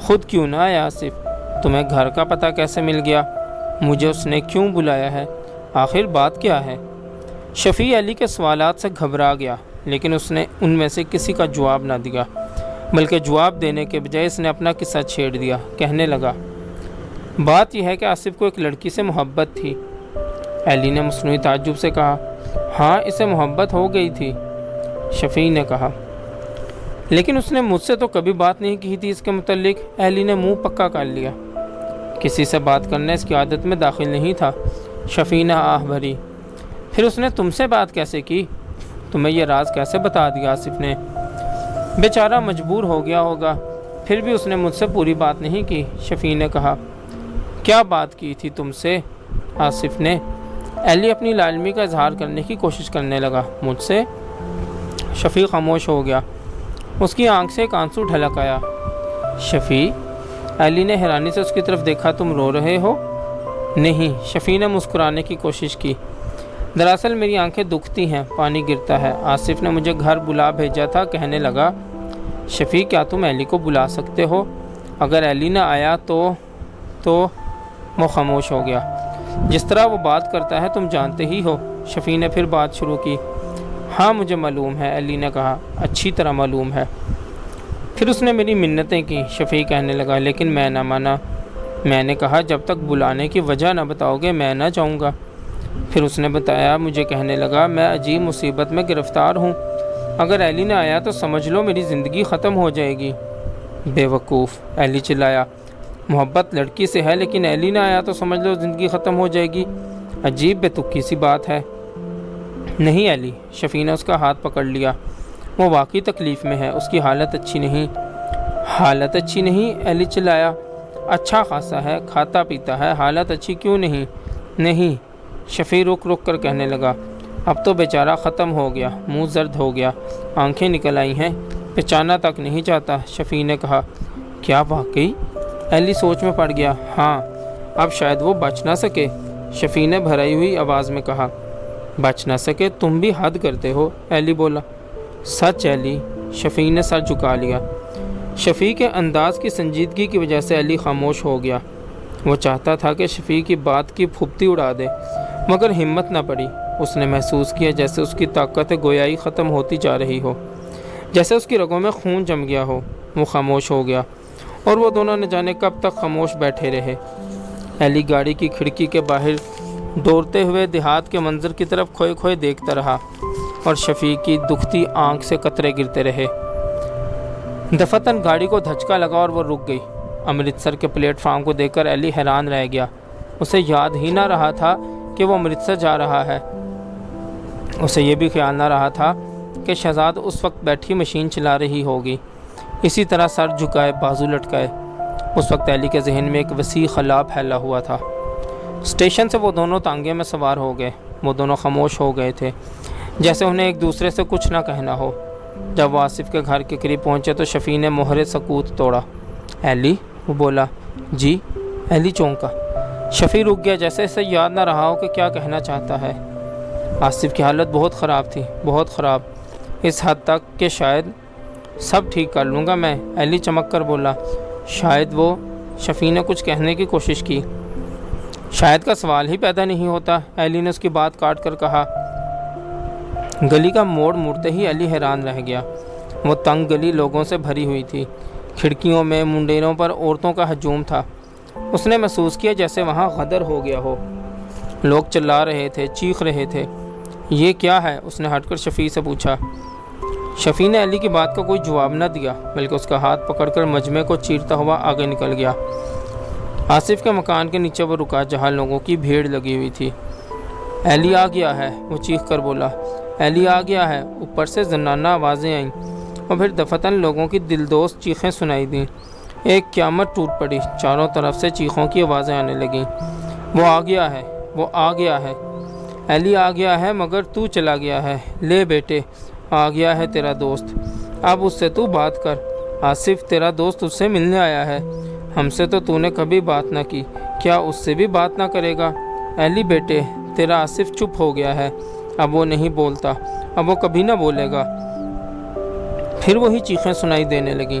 خود کیوں نہ آیا آصف؟ تمہیں گھر کا پتہ کیسے مل گیا؟ مجھے اس نے کیوں بلایا ہے؟ آخر بات کیا ہے؟ شفیع علی کے سوالات سے گھبرا گیا، لیکن اس نے ان میں سے کسی کا جواب نہ دیا، بلکہ جواب دینے کے بجائے اس نے اپنا قصہ چھیڑ دیا۔ کہنے لگا، بات یہ ہے کہ آصف کو ایک لڑکی سے محبت تھی۔ علی نے مصنوعی تعجب سے کہا، ہاں اسے محبت ہو گئی تھی۔ شفیع نے کہا، لیکن اس نے مجھ سے تو کبھی بات نہیں کی تھی اس کے متعلق۔ علی نے منہ پکا کر لیا، کسی سے بات کرنا اس کی عادت میں داخل نہیں تھا۔ شفیع نے آہ بھری، پھر اس نے تم سے بات کیسے کی؟ تمہیں یہ راز کیسے بتا دیا آصف نے؟ بیچارہ مجبور ہو گیا ہوگا، پھر بھی اس نے مجھ سے پوری بات نہیں کی۔ شفیع نے کہا، کیا بات کی تھی تم سے آصف نے؟ علی اپنی لاعلمی کا اظہار کرنے کی کوشش کرنے لگا۔ مجھ سے؟ شفیع خاموش ہو گیا، اس کی آنکھ سے ایک آنسو ڈھلک آیا۔ شفیع؟ علی نے حیرانی سے اس کی طرف دیکھا، تم رو رہے ہو؟ نہیں، شفیع نے مسکرانے کی کوشش کی، دراصل میری آنکھیں دکھتی ہیں، پانی گرتا ہے۔ آصف نے مجھے گھر بلا بھیجا تھا۔ کہنے لگا، شفیع کیا تم علی کو بلا سکتے ہو؟ اگر علی نہ آیا تو وہ خاموش ہو گیا۔ جس طرح وہ بات کرتا ہے تم جانتے ہی ہو۔ شفیع نے پھر بات شروع کی، ہاں مجھے معلوم ہے، علی نے کہا، اچھی طرح معلوم ہے۔ پھر اس نے میری منتیں کی، شفیع کہنے لگا، لیکن میں نہ مانا۔ میں نے کہا جب تک بلانے کی وجہ نہ بتاؤ گے میں نہ جاؤں گا۔ پھر اس نے بتایا، مجھے کہنے لگا، میں عجیب مصیبت میں گرفتار ہوں، اگر علی نہ آیا تو سمجھ لو میری زندگی ختم ہو جائے گی۔ بے وقوف، علی چلایا، محبت لڑکی سے ہے لیکن علی نہ آیا تو سمجھ لو زندگی ختم ہو جائے گی، عجیب بے تکی سی بات ہے۔ نہیں علی، شفیع نے اس کا ہاتھ پکڑ لیا، وہ واقعی تکلیف میں ہے، اس کی حالت اچھی نہیں۔ حالت اچھی نہیں؟ علی چلایا، اچھا خاصا ہے، کھاتا پیتا ہے، حالت اچھی کیوں نہیں؟ نہیں، شفیع رک رک کر کہنے لگا، اب تو بیچارہ ختم ہو گیا، منہ زرد ہو گیا، آنکھیں نکل آئی ہیں، پہچانا تک نہیں چاہتا۔ شفیع نے کہا، کیا واقعی؟ علی سوچ میں پڑ گیا، ہاں، اب شاید وہ بچ نہ سکے۔ شفیع نے بھرائی ہوئی آواز میں کہا، بچ نہ سکے؟ تم بھی حد کرتے ہو، علی بولا۔ سچ علی، شفیع نے سر جھکا لیا۔ شفیع کے انداز کی سنجیدگی کی وجہ سے علی خاموش ہو گیا۔ وہ چاہتا تھا کہ شفیع کی بات کی پھپتی اڑا دے، مگر ہمت نہ پڑی۔ اس نے محسوس کیا جیسے اس کی طاقت گویائی ختم ہوتی جا رہی ہو، جیسے اس کی رگوں میں خون جم گیا ہو۔ وہ خاموش ہو گیا اور وہ دونوں نہ جانے کب تک خاموش بیٹھے رہے۔ علی گاڑی کی کھڑکی کے باہر دوڑتے ہوئے دیہات کے منظر کی طرف کھوئے کھوئے دیکھتا رہا اور شفیع کی دکھتی آنکھ سے قطرے گرتے رہے۔ دفتن گاڑی کو دھچکا لگا اور وہ رک گئی۔ امرتسر کے پلیٹ فارم کو دیکھ کر علی حیران رہ گیا، اسے یاد ہی نہ رہا تھا کہ وہ امرتسر جا رہا ہے۔ اسے یہ بھی خیال نہ رہا تھا کہ شہزاد اس وقت بیٹھی مشین چلا رہی ہوگی، اسی طرح سر جھکائے، بازو لٹکائے۔ اس وقت علی کے ذہن میں ایک وسیع خلا پھیلا ہوا تھا۔ اسٹیشن سے وہ دونوں تانگے میں سوار ہو گئے۔ وہ دونوں خاموش ہو گئے تھے، جیسے انہیں ایک دوسرے سے کچھ نہ کہنا ہو۔ جب وہ آصف کے گھر کے قریب پہنچے تو شفیع نے مہر سکوت توڑا۔ علی، وہ بولا۔ جی؟ علی چونکا۔ شفیع رک گیا، جیسے اسے یاد نہ رہا ہو کہ کیا کہنا چاہتا ہے۔ آصف کی حالت بہت خراب تھی، بہت خراب، اس حد تک کہ شاید سب ٹھیک کر لوں گا میں، علی چمک کر بولا۔ شاید وہ؟ شفیع نے کچھ کہنے کی کوشش کی۔ شاید کا سوال ہی پیدا نہیں ہوتا، علی نے اس کی بات کاٹ کر کہا۔ گلی کا موڑ مڑتے ہی علی حیران رہ گیا۔ وہ تنگ گلی لوگوں سے بھری ہوئی تھی، کھڑکیوں میں منڈیروں پر عورتوں کا ہجوم تھا۔ اس نے محسوس کیا جیسے وہاں غدر ہو گیا ہو، لوگ چلا رہے تھے، چیخ رہے تھے۔ یہ کیا ہے؟ اس نے ہٹ کر شفیع سے پوچھا۔ شفیع نے علی کی بات کا کوئی جواب نہ دیا، بلکہ اس کا ہاتھ پکڑ کر مجمع کو چیرتا ہوا آگے نکل گیا۔ آصف کے مکان کے نیچے وہ رکا جہاں لوگوں کی بھیڑ لگی ہوئی تھی۔ علی آ گیا ہے، وہ چیخ کر بولا۔ علی آ گیا ہے، اوپر سے زنانہ آوازیں آئیں اور پھر دفتن لوگوں کی دلدوز چیخیں سنائی دیں۔ ایک قیامت ٹوٹ پڑی، چاروں طرف سے چیخوں کی آوازیں آنے لگیں۔ وہ آ گیا ہے، وہ آ گیا ہے، علی آ گیا ہے، مگر تو چلا گیا ہے۔ لے بیٹے، آ گیا ہے تیرا دوست، اب اس سے تو بات کر۔ آصف، تیرا دوست اس سے ملنے آیا ہے، ہم سے تو نے کبھی بات نہ کی، کیا اس سے بھی بات نہ کرے گا؟ علی بیٹے، تیرا آصف چپ ہو گیا ہے، اب وہ نہیں بولتا، اب وہ کبھی نہ بولے گا۔ پھر وہی چیخیں سنائی دینے لگیں۔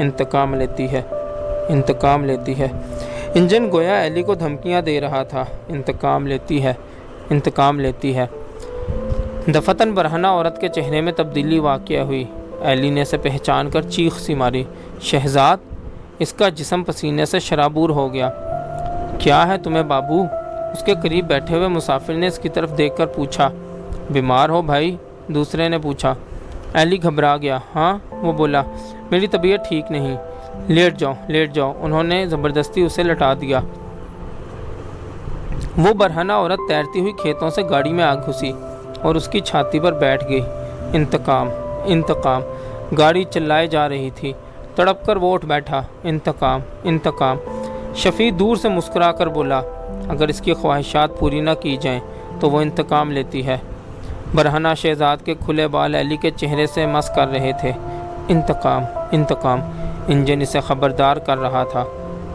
انتقام لیتی ہے، انتقام لیتی ہے۔ انجن گویا ایلی کو دھمکیاں دے رہا تھا، انتقام لیتی ہے، انتقام لیتی ہے۔ دفتن برہنہ عورت کے چہرے میں تبدیلی واقع ہوئی۔ ایلی نے اسے پہچان کر چیخ سی ماری، شہزاد! اس کا جسم پسینے سے شرابور ہو گیا۔ کیا ہے تمہیں بابو؟ اس کے قریب بیٹھے ہوئے مسافر نے اس کی طرف دیکھ کر پوچھا۔ بیمار ہو بھائی؟ دوسرے نے پوچھا۔ ایلی گھبرا گیا۔ ہاں، وہ بولا، میری طبیعت ٹھیک نہیں۔ لیٹ جاؤ، لیٹ جاؤ۔ انہوں نے زبردستی اسے لٹا دیا۔ وہ برہنہ عورت تیرتی ہوئی کھیتوں سے گاڑی میں آ گھسی اور اس کی چھاتی پر بیٹھ گئی۔ انتقام، انتقام۔ گاڑی چلائے جا رہی تھی۔ تڑپ کر وہ اٹھ بیٹھا۔ انتقام، انتقام۔ شفیع دور سے مسکرا کر بولا، اگر اس کی خواہشات پوری نہ کی جائیں تو وہ انتقام لیتی ہے۔ برہنہ شہزاد کے کھلے بال ایلی کے چہرے سے مس کر رہے تھے۔ انتقام، انتقام۔ انجن اسے خبردار کر رہا تھا۔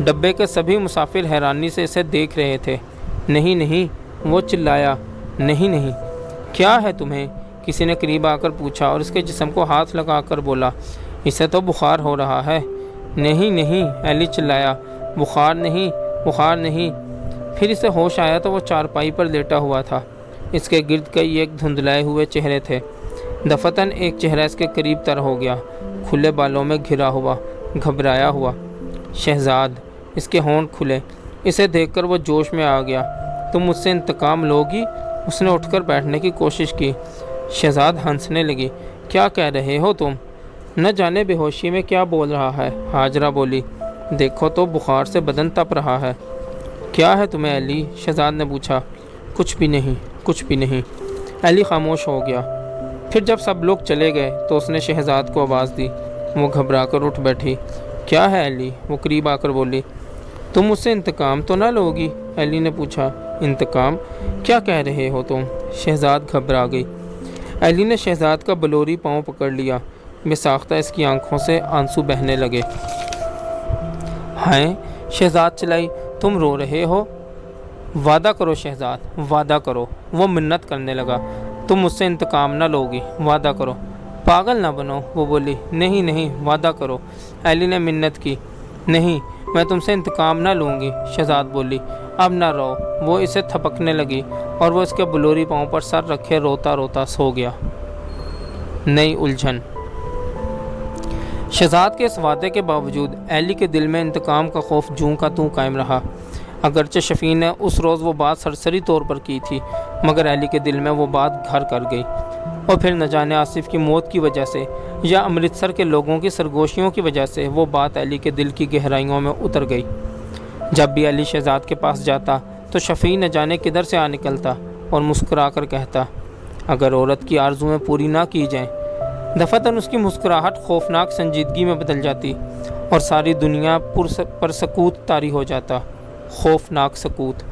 ڈبے کے سبھی مسافر حیرانی سے اسے دیکھ رہے تھے۔ نہیں نہیں، وہ چلایا، نہیں نہیں۔ کیا ہے تمہیں؟ کسی نے قریب آ کر پوچھا اور اس کے جسم کو ہاتھ لگا کر بولا، اسے تو بخار ہو رہا ہے۔ نہیں نہیں، ایلی چلایا، بخار نہیں، بخار نہیں۔ پھر اسے ہوش آیا تو وہ چارپائی پر لیٹا ہوا تھا۔ اس کے گرد کئی ایک دھندلائے ہوئے چہرے تھے۔ دفتن ایک چہرہ اس کے قریب تر ہو گیا، کھلے بالوں میں گھرا ہوا، گھبرایا ہوا۔ شہزاد! اس کے ہونٹ کھلے۔ اسے دیکھ کر وہ جوش میں آ گیا۔ تم مجھ سے انتقام لوگی؟ اس نے اٹھ کر بیٹھنے کی کوشش کی۔ شہزاد ہنسنے لگی۔ کیا کہہ رہے ہو تم؟ نہ جانے بے ہوشی میں کیا بول رہا ہے۔ ہاجرہ بولی، دیکھو تو بخار سے بدن تپ رہا ہے۔ کیا ہے تمہیں ایلی؟ شہزاد نے پوچھا۔ کچھ بھی نہیں، کچھ بھی نہیں۔ ایلی خاموش ہو گیا۔ پھر جب سب لوگ چلے گئے تو اس نے شہزاد کو آواز دی۔ وہ گھبرا کر اٹھ بیٹھی۔ کیا ہے ایلی؟ وہ قریب آ کر بولی۔ تم مجھ سے انتقام تو نہ لوگی؟ ایلی نے پوچھا۔ انتقام؟ کیا کہہ رہے ہو تم؟ شہزاد گھبرا گئی۔ ایلی نے شہزاد کا بلوری پاؤں پکڑ لیا۔ بے ساختہ اس کی آنکھوں سے آنسو بہنے لگے۔ ہائے! شہزاد چلائی، تم رو رہے ہو؟ وعدہ کرو شہزاد، وعدہ کرو۔ وہ منت کرنے لگا۔ تم مجھ سے انتقام نہ لوگی، وعدہ کرو۔ پاگل نہ بنو، وہ بولی۔ نہیں نہیں، وعدہ کرو۔ ایلی نے منت کی۔ نہیں، میں تم سے انتقام نہ لوں گی، شہزاد بولی۔ اب نہ رو۔ وہ اسے تھپکنے لگی اور وہ اس کے بلوری پاؤں پر سر رکھے روتا روتا سو گیا۔ نئی الجھن۔ شہزاد کے اس وعدے کے باوجود ایلی کے دل میں انتقام کا خوف جوں کا توں قائم رہا۔ اگرچہ شفیع نے اس روز وہ بات سرسری طور پر کی تھی، مگر ایلی کے دل میں وہ بات گھر کر گئی۔ اور پھر نہ جانے آصف کی موت کی وجہ سے یا امرتسر کے لوگوں کی سرگوشیوں کی وجہ سے وہ بات ایلی کے دل کی گہرائیوں میں اتر گئی۔ جب بھی ایلی شہزاد کے پاس جاتا تو شفیع نہ جانے کدھر سے آ نکلتا اور مسکرا کر کہتا، اگر عورت کی آرزویں پوری نہ کی جائیں۔ دفتن اس کی مسکراہٹ خوفناک سنجیدگی میں بدل جاتی اور ساری دنیا پر سکوت طاری ہو جاتا، خوفناک سکوت۔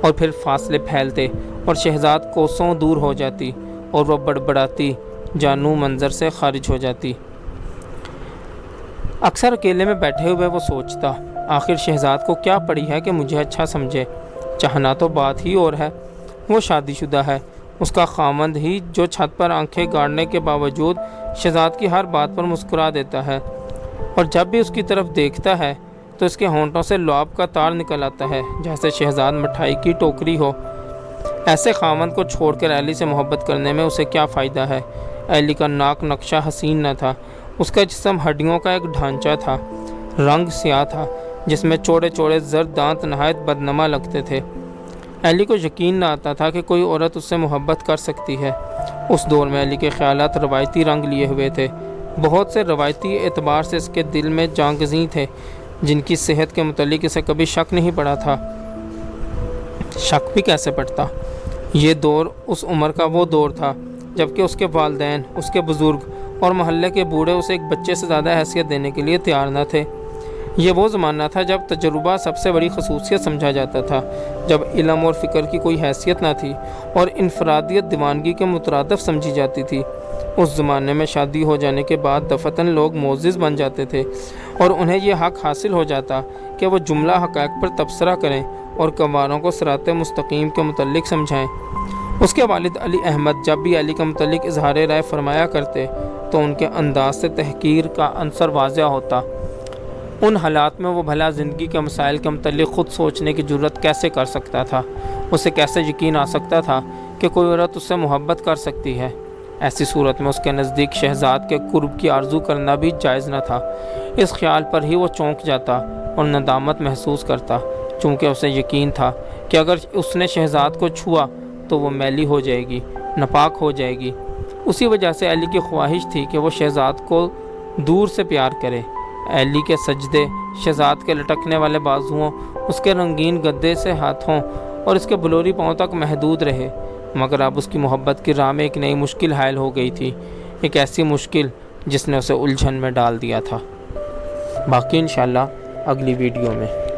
اور پھر فاصلے پھیلتے اور شہزاد کوسوں دور ہو جاتی اور وہ بڑبڑاتی جانو منظر سے خارج ہو جاتی۔ اکثر اکیلے میں بیٹھے ہوئے وہ سوچتا، آخر شہزاد کو کیا پڑی ہے کہ مجھے اچھا سمجھے؟ چاہنا تو بات ہی اور ہے۔ وہ شادی شدہ ہے، اس کا خامند ہی جو چھت پر آنکھیں گاڑنے کے باوجود شہزاد کی ہر بات پر مسکرا دیتا ہے، اور جب بھی اس کی طرف دیکھتا ہے تو اس کے ہونٹوں سے لعاب کا تار نکل آتا ہے جیسے شہزاد مٹھائی کی ٹوکری ہو۔ ایسے خامند کو چھوڑ کر ایلی سے محبت کرنے میں اسے کیا فائدہ ہے؟ ایلی کا ناک نقشہ حسین نہ تھا، اس کا جسم ہڈیوں کا ایک ڈھانچہ تھا، رنگ سیاہ تھا جس میں چوڑے چوڑے زرد دانت نہایت بدنما لگتے تھے۔ ایلی کو یقین نہ آتا تھا کہ کوئی عورت اس سے محبت کر سکتی ہے۔ اس دور میں ایلی کے خیالات روایتی رنگ لیے ہوئے تھے، بہت سے روایتی اعتبار سے اس کے دل میں جاں گزین تھے جن کی صحت کے متعلق اسے کبھی شک نہیں پڑا تھا۔ شک بھی کیسے پڑتا؟ یہ دور اس عمر کا وہ دور تھا جبکہ اس کے والدین، اس کے بزرگ اور محلے کے بوڑھے اسے ایک بچے سے زیادہ حیثیت دینے کے لیے تیار نہ تھے۔ یہ وہ زمانہ تھا جب تجربہ سب سے بڑی خصوصیت سمجھا جاتا تھا، جب علم اور فکر کی کوئی حیثیت نہ تھی اور انفرادیت دیوانگی کے مترادف سمجھی جاتی تھی۔ اس زمانے میں شادی ہو جانے کے بعد دفتن لوگ معزز بن جاتے تھے اور انہیں یہ حق حاصل ہو جاتا کہ وہ جملہ حقائق پر تبصرہ کریں اور کنواروں کو صراط مستقیم کے متعلق سمجھائیں۔ اس کے والد علی احمد جب بھی علی کے متعلق اظہار رائے فرمایا کرتے تو ان کے انداز سے تحقیر کا عنصر واضح ہوتا۔ ان حالات میں وہ بھلا زندگی کے مسائل کے متعلق خود سوچنے کی جرت کیسے کر سکتا تھا؟ اسے کیسے یقین آ سکتا تھا کہ کوئی عورت اس سے محبت کر سکتی ہے؟ ایسی صورت میں اس کے نزدیک شہزاد کے قرب کی آرزو کرنا بھی جائز نہ تھا۔ اس خیال پر ہی وہ چونک جاتا اور ندامت محسوس کرتا، چونکہ اسے یقین تھا کہ اگر اس نے شہزاد کو چھوا تو وہ میلی ہو جائے گی، ناپاک ہو جائے گی۔ اسی وجہ سے ایلی کی خواہش تھی کہ وہ شہزاد کو دور سے پیار کرے۔ ایلی کے سجدے، شہزاد کے لٹکنے والے بازوؤں، اس کے رنگین گدے سے ہاتھوں اور اس کے بلوری پاؤں تک محدود رہے، مگر اب اس کی محبت کی راہ میں ایک نئی مشکل حائل ہو گئی تھی، ایک ایسی مشکل جس نے اسے الجھن میں ڈال دیا تھا۔ باقی انشاءاللہ اگلی ویڈیو میں۔